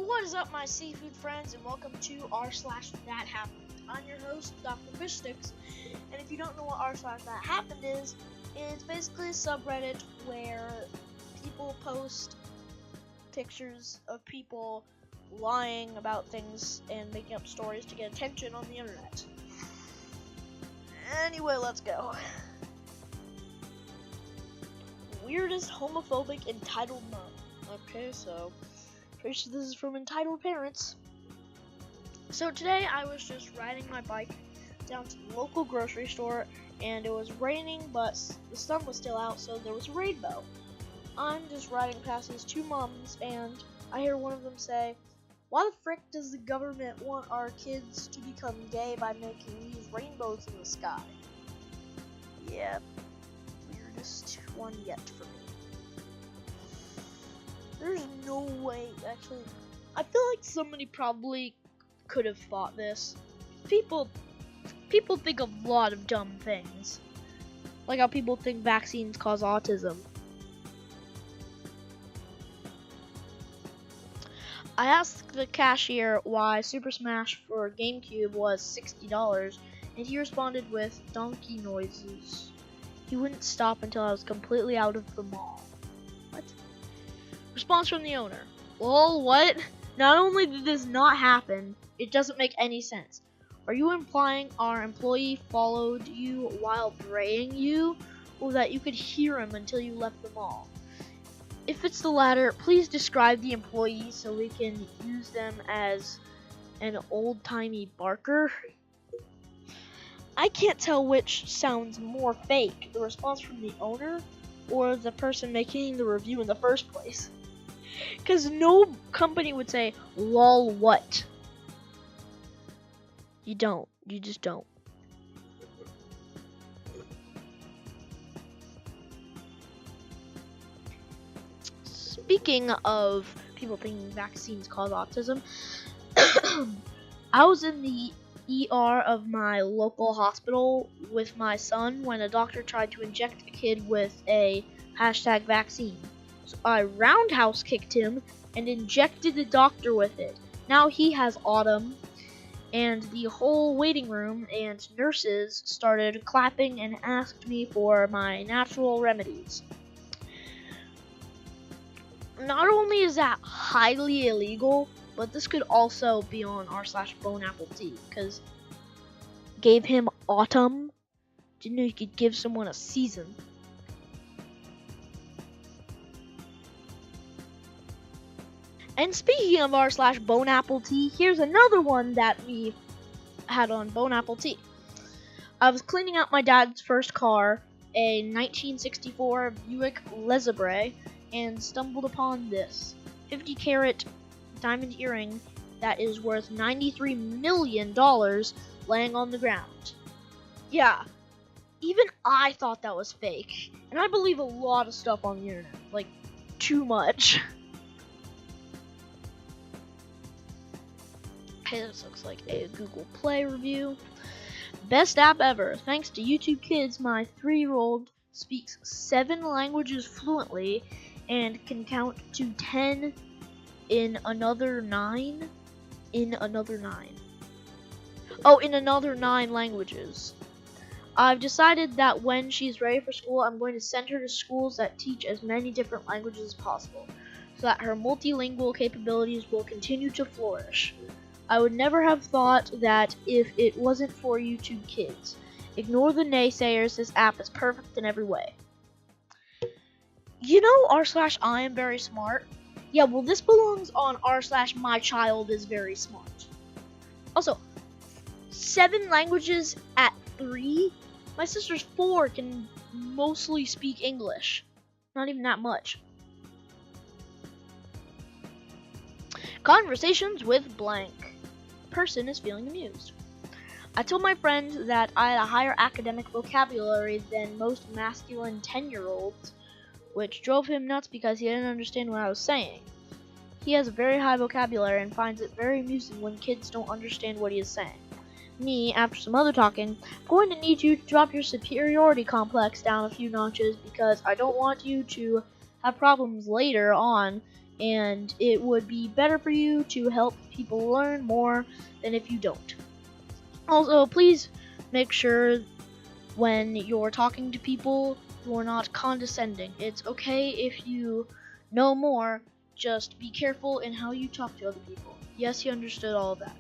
What is up, my seafood friends, and welcome to r/Thathappened. I'm your host, Dr. Fishsticks, and if you don't know what r/Thathappened is, it's basically a subreddit where people post pictures of people lying about things and making up stories to get attention on the internet. Anyway, let's go. Weirdest homophobic entitled mom. Okay, so pretty sure this is from entitled parents. So today I was just riding my bike down to the local grocery store, and it was raining, but the sun was still out, so there was a rainbow. I'm just riding past these two moms, and I hear one of them say, "Why the frick does the government want our kids to become gay by making these rainbows in the sky?" Yeah, weirdest one yet for me. There's no way, actually. I feel like somebody probably could have thought this. People think of a lot of dumb things. Like how people think vaccines cause autism. I asked the cashier why Super Smash for GameCube was $60, and he responded with donkey noises. He wouldn't stop until I was completely out of the mall. What? Response from the owner. Lol, what? Not only did this not happen, it doesn't make any sense. Are you implying our employee followed you while braying you, or that you could hear him until you left the mall? If it's the latter, please describe the employee so we can use them as an old-timey barker. I can't tell which sounds more fake, the response from the owner or the person making the review in the first place. Because no company would say, lol, what? You don't. You just don't. Speaking of people thinking vaccines cause autism, I was in the ER of my local hospital with my son when a doctor tried to inject the kid with a #vaccine. So I roundhouse kicked him and injected the doctor with it. Now he has autism, and the whole waiting room and nurses started clapping and asked me for my natural remedies. Not only is that highly illegal, but this could also be on r/BoneAppleT, because gave him autumn. Didn't know you could give someone a season. And speaking of r/BoneAppleT, here's another one that we had on BoneAppleT. I was cleaning out my dad's first car, a 1964 Buick LeSabre, and stumbled upon this 50-carat diamond earring that is worth $93 million laying on the ground. Yeah, even I thought that was fake, and I believe a lot of stuff on the internet, like too much. Okay, this looks like a Google Play review. Best app ever. Thanks to YouTube Kids, my 3-year-old speaks 7 languages fluently and can count to 10 in another 9. Oh, in another 9 languages. I've decided that when she's ready for school, I'm going to send her to schools that teach as many different languages as possible, so that her multilingual capabilities will continue to flourish. I would never have thought that if it wasn't for YouTube Kids. Ignore the naysayers, this app is perfect in every way. You know r/I am very smart? Yeah, well, this belongs on r/my child is very smart. Also, 7 languages at 3? My sister's 4 can mostly speak English. Not even that much. Conversations with blank. Person is feeling amused. I told my friend that I had a higher academic vocabulary than most masculine 10-year-olds, which drove him nuts because he didn't understand what I was saying. He has a very high vocabulary and finds it very amusing when kids don't understand what he is saying. Me, after some other talking, I'm going to need you to drop your superiority complex down a few notches because I don't want you to have problems later on and it would be better for you to help people learn more than if you don't. Also, please make sure when you're talking to people, you're not condescending. It's okay if you know more, just be careful in how you talk to other people. Yes, you understood all of that.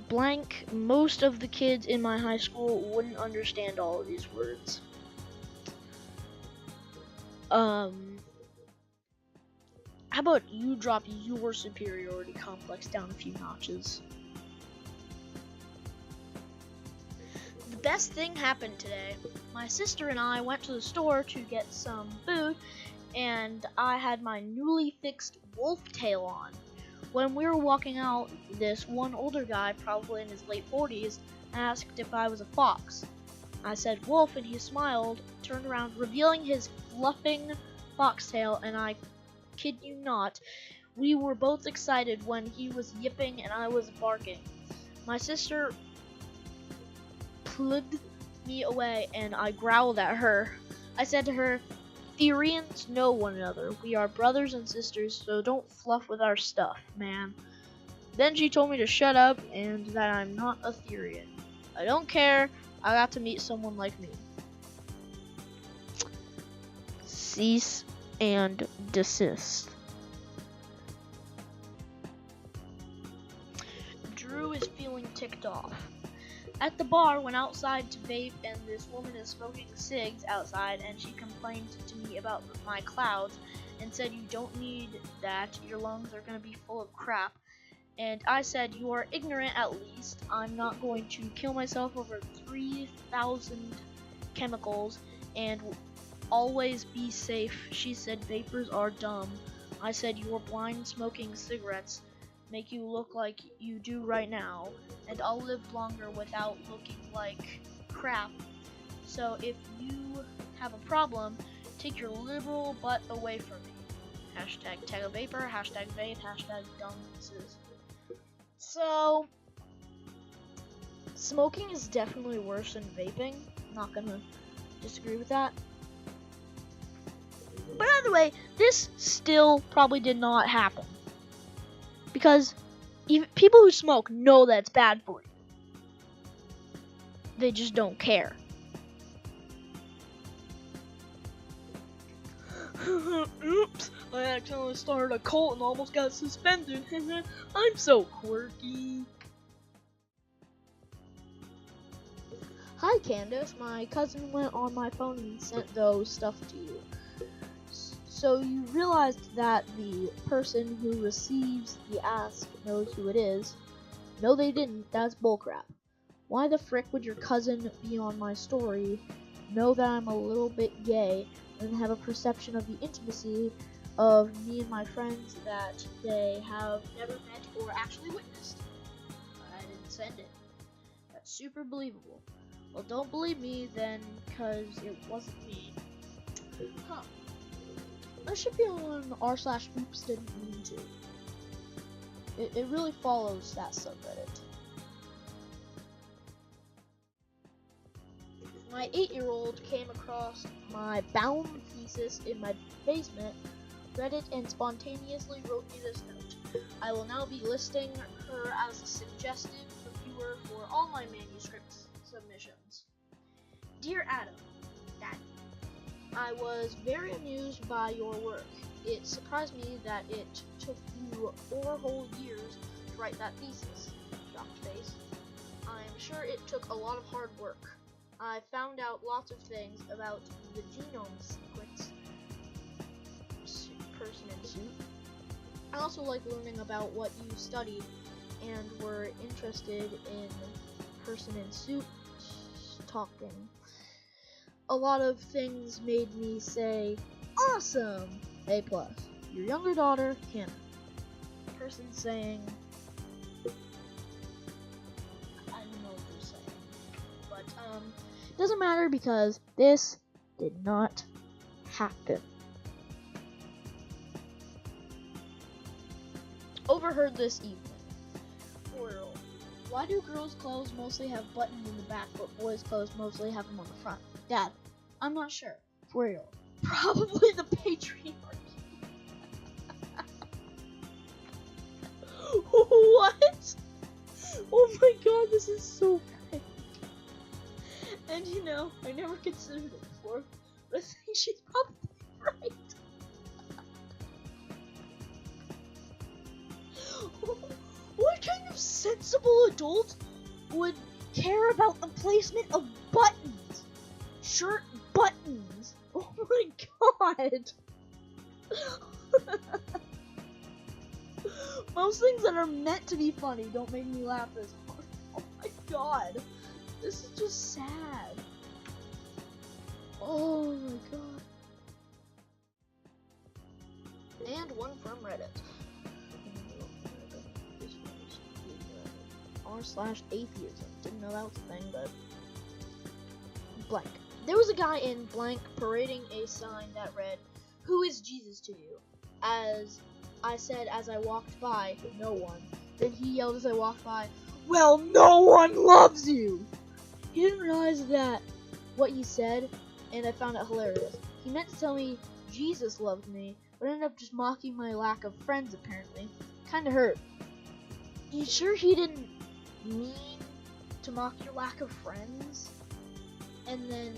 Blank, most of the kids in my high school wouldn't understand all of these words. How about you drop your superiority complex down a few notches? The best thing happened today. My sister and I went to the store to get some food, and I had my newly fixed wolf tail on. When we were walking out, this one older guy, probably in his late 40s, asked if I was a fox. I said wolf, and he smiled, turned around, revealing his fluffing foxtail, and I kid you not, we were both excited when he was yipping and I was barking. My sister pulled me away, and I growled at her. I said to her, Therians know one another. We are brothers and sisters, so don't fluff with our stuff, man. Then she told me to shut up and that I'm not a Therian. I don't care. I got to meet someone like me. Cease and desist. Drew is feeling ticked off. At the bar, went outside to vape, and this woman is smoking cigs outside, and she complained to me about my clouds and said, you don't need that, your lungs are going to be full of crap. And I said, you are ignorant at least. I'm not going to kill myself over 3,000 chemicals, and always be safe. She said, vapors are dumb. I said, your blind smoking cigarettes make you look like you do right now, and I'll live longer without looking like crap. So if you have a problem, take your liberal butt away from me. Hashtag Tagavapor, hashtag vape, hashtag dumbnesses. So, smoking is definitely worse than vaping. Not gonna disagree with that. But either way, this still probably did not happen. Because even people who smoke know that it's bad for you. They just don't care. Oops, I accidentally started a cult and almost got suspended. I'm so quirky. Hi Candace, my cousin went on my phone and sent those stuff to you. So you realized that the person who receives the ask knows who it is. No, they didn't. That's bullcrap. Why the frick would your cousin be on my story, know that I'm a little bit gay, and have a perception of the intimacy of me and my friends that they have never met or actually witnessed? I didn't send it. That's super believable. Well, don't believe me then, because it wasn't me. Huh. I should be on r/oops didn't mean to. It really follows that subreddit. My 8-year-old came across my bound thesis in my basement, read it, and spontaneously wrote me this note. I will now be listing her as a suggested reviewer for all my manuscript submissions. Dear Adam, Daddy, I was very amused by your work. It surprised me that it took you 4 whole years to write that thesis. Shocked face. I'm sure it took a lot of hard work. I found out lots of things about the genome sequence, person in suit. I also like learning about what you studied and were interested in person in suit talking. A lot of things made me say, awesome! A+. Your younger daughter, Hannah. Person saying, I don't know what they're saying, but it doesn't matter because this did not happen. Overheard this evening. 4-year-old. Why do girls' clothes mostly have buttons in the back, but boys' clothes mostly have them on the front? Dad, I'm not sure. 4-year-old. Probably the patriarchy. god, this is so funny. And you know, I never considered it before, but I think she's probably right. What kind of sensible adult would care about the placement of buttons? Shirt buttons. Oh my god. Most things that are meant to be funny don't make me laugh as hard. Oh my god. This is just sad. Oh my god. And one from Reddit. r/atheism. Didn't know that was a thing, but blank. There was a guy in blank parading a sign that read, "Who is Jesus to you?" As I said as I walked by, no one. Then he yelled as I walked by, "Well, no one loves you!" He didn't realize that what he said, and I found it hilarious. He meant to tell me Jesus loved me, but ended up just mocking my lack of friends, apparently. Kinda hurt. You sure he didn't mean to mock your lack of friends? And then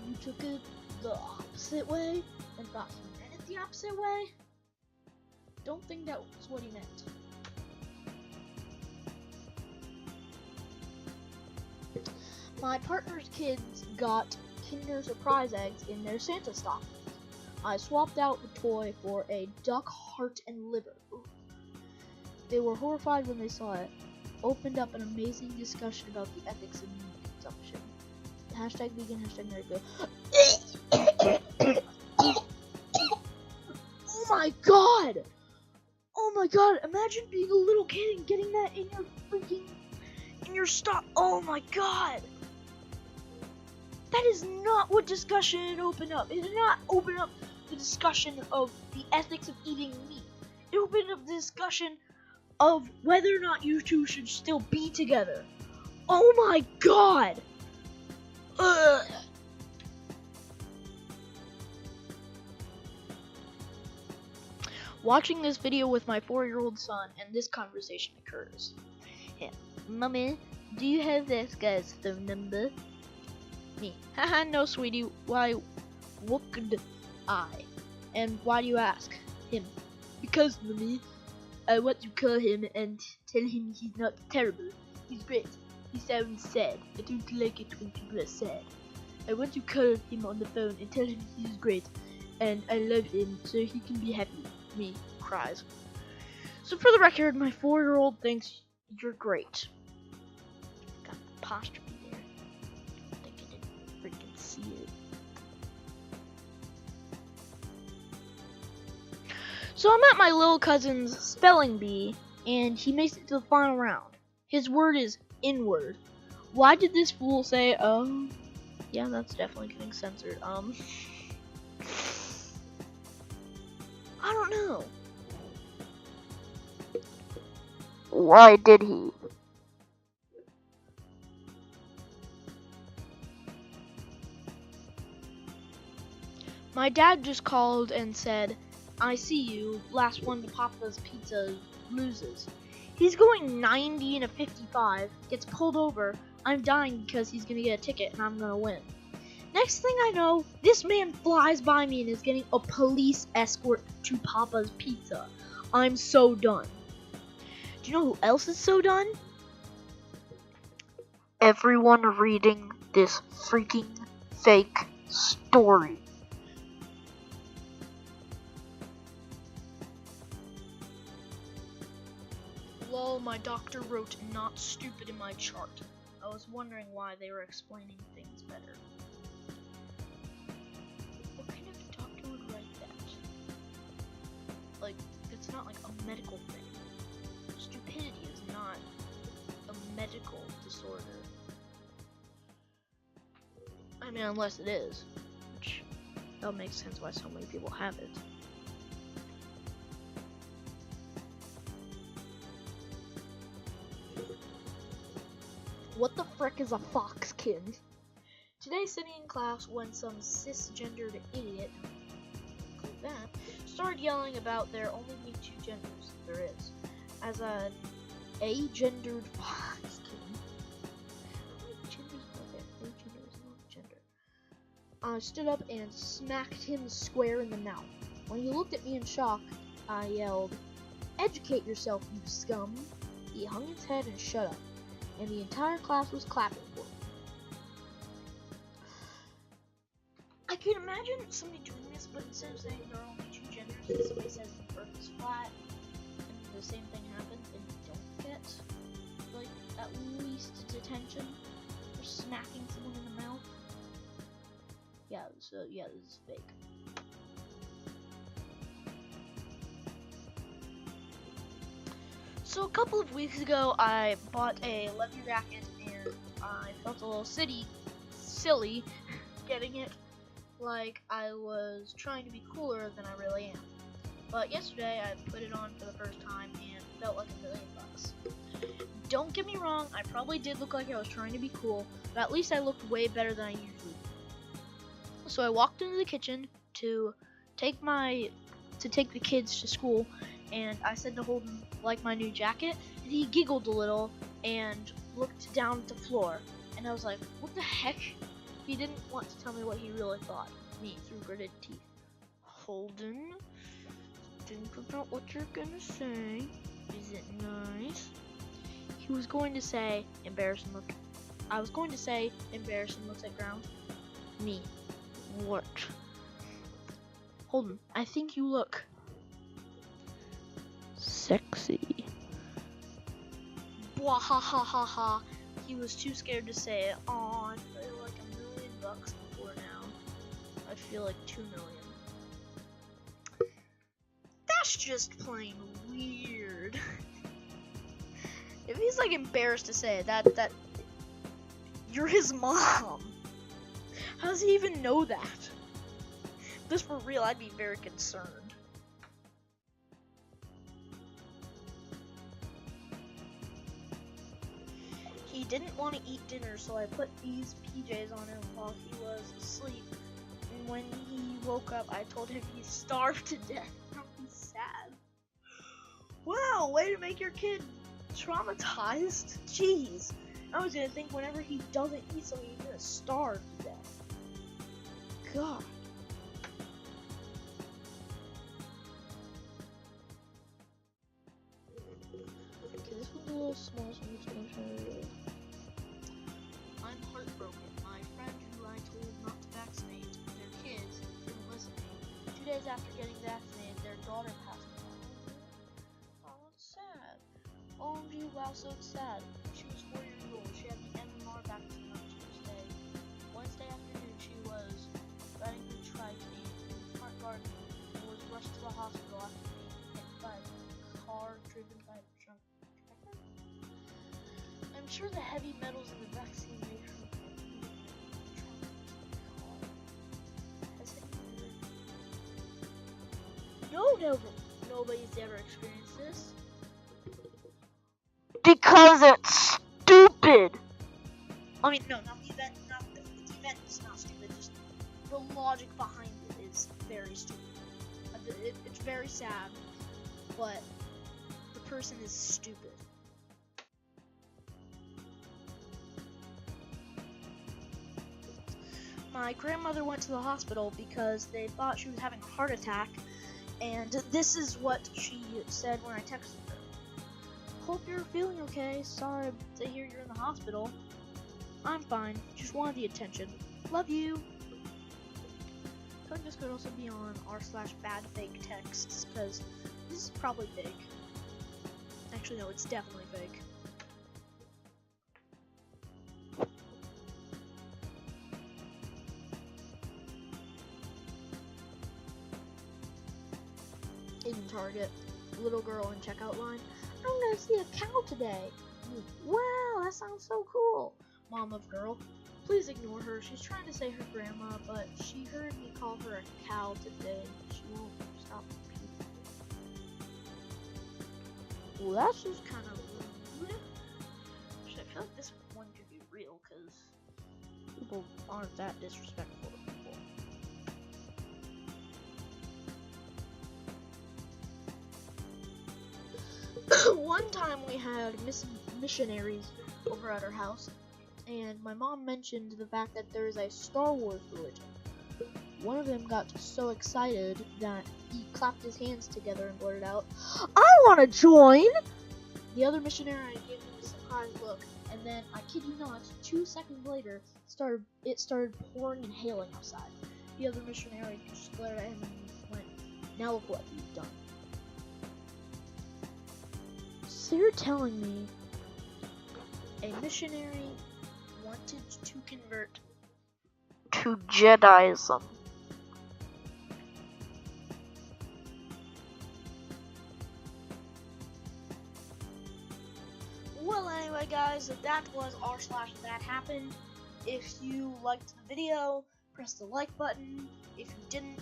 you took it the opposite way and thought he meant it the opposite way? Don't think that was what he meant. My partner's kids got Kinder Surprise eggs in their Santa stockings. I swapped out the toy for a duck heart and liver. They were horrified when they saw it. Opened up an amazing discussion about the ethics of meat consumption. Hashtag vegan, hashtag nerd. Oh my god! Oh my god, imagine being a little kid and getting that in your stock. Oh my god! That is not what discussion opened up. It did not open up the discussion of the ethics of eating meat. It opened up the discussion of whether or not you two should still be together. Oh my god! Ugh. Watching this video with my 4-year-old son, and this conversation occurs. Yeah. Mommy, do you have this guy's phone number? Me. Haha, no, sweetie. Why would I? And why do you ask? Him. Because, mommy, I want to call him and tell him he's not terrible. He's great. He sounds sad. I don't like it when people are sad. I want to call him on the phone and tell him he's great and I love him so he can be happy. Me cries. So for the record, my 4-year-old thinks you're great. Got an apostrophe there. I think I didn't freaking see it. So I'm at my little cousin's spelling bee, and he makes it to the final round. His word is inward. Why did this fool say, yeah, that's definitely getting censored. I don't know. Why did he? My dad just called and said, I see you, last one to Papa's Pizza loses. He's going 90 in a 55, gets pulled over, I'm dying because he's gonna get a ticket and I'm gonna win. Next thing I know, this man flies by me and is getting a police escort to Papa's Pizza. I'm so done. Do you know who else is so done? Everyone reading this freaking fake story. Lol, my doctor wrote not stupid in my chart. I was wondering why they were explaining things better. What kind of doctor would write that? Like, it's not like a medical thing. Stupidity is not a medical disorder. I mean, unless it is. Which, that makes sense why so many people have it. What the frick is a foxkin? Today, sitting in class when some cisgendered idiot, like that, started yelling about there only being 2 genders. There is. As an agendered. Just kidding. How many genders are there? Agender is not gender. I stood up and smacked him square in the mouth. When he looked at me in shock, I yelled, "Educate yourself, you scum!" He hung his head and shut up, and the entire class was clapping for him. I can imagine somebody doing this, but instead of saying there are only two genders, somebody says the earth is flat, and the same thing happens, and you don't get, like, at least detention for smacking someone in the mouth. Yeah, so, yeah, this is fake. So a couple of weeks ago, I bought a leather jacket, and I felt a little silly getting it, like I was trying to be cooler than I really am. But yesterday, I put it on for the first time, and felt like $1,000,000. Don't get me wrong, I probably did look like I was trying to be cool, but at least I looked way better than I usually do. So I walked into the kitchen to take the kids to school, and I said to Holden, like my new jacket, and he giggled a little and looked down at the floor, and I was like, what the heck? He didn't want to tell me what he really thought. Me, through gritted teeth. Holden, think about what you're gonna say. Is it nice? He was going to say, embarrassing look. I was going to say, embarrassing looks at ground. Me, what? Holden, I think you look sexy. Blah ha ha ha ha. He was too scared to say it. Aw, I feel like $1,000,000 before now. I feel like 2,000,000. That's just plain weird. If he's like embarrassed to say it, that you're his mom. How does he even know that? If this were real, I'd be very concerned. He didn't want to eat dinner, so I put these PJs on him while he was asleep. And when he woke up, I told him he starved to death. He's sad. Wow, way to make your kid traumatized. Jeez. I was gonna think whenever he doesn't eat something, he's gonna starve to death. God. Okay, this one's a little small, so I'm just gonna try to... I'm heartbroken. My friend who I told not to vaccinate their kids didn't listen to me. 2 days after getting vaccinated, their daughter passed away. Oh, that's sad. OMG, wow, so sad. She was 4 years old. She had the MMR vaccine on Tuesday. Wednesday afternoon, she was riding the trike in the front garden and was rushed to the hospital after being hit by a car driven by a drunk driver. I'm sure the heavy metals in the vaccine made her nobody's ever experienced this. Because it's stupid! I mean, no, not the event, the event is not stupid, just the logic behind it is very stupid. It's very sad, but the person is stupid. My grandmother went to the hospital because they thought she was having a heart attack, and this is what she said when I texted her. Hope you're feeling okay. Sorry to hear you're in the hospital. I'm fine. Just wanted the attention. Love you. This could also be on r/badfaketexts, because this is probably fake. Actually, no, it's definitely fake. In Target, little girl in checkout line. I'm gonna see a cow today. Wow, that sounds so cool. Mom of girl, please ignore her. She's trying to say her grandma, but she heard me call her a cow today. She won't stop repeating it. Well, that's just kind of rude. I feel like this one could be real, because people aren't that disrespectful to people. one time we had missionaries over at our house, and my mom mentioned the fact that there is a Star Wars religion. One of them got so excited that he clapped his hands together and blurted out, "I want to join!" The other missionary gave him a surprised look, and then, I kid you not, 2 seconds later, it started pouring and hailing outside. The other missionary just glared at him and went, "Now look what you've done." So you're telling me a missionary wanted to convert to Jediism? Well, anyway, guys, that was r/thathappened. If you liked the video, press the like button. If you didn't,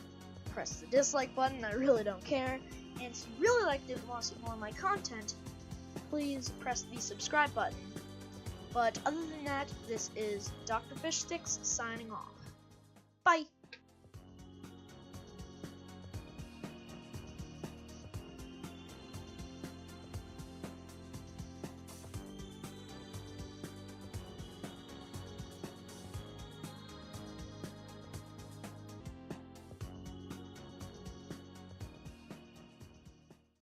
press the dislike button. I really don't care. And if you really liked it and want to see more of my content, please press the subscribe button. But other than that, this is Dr. Fishsticks signing off. Bye!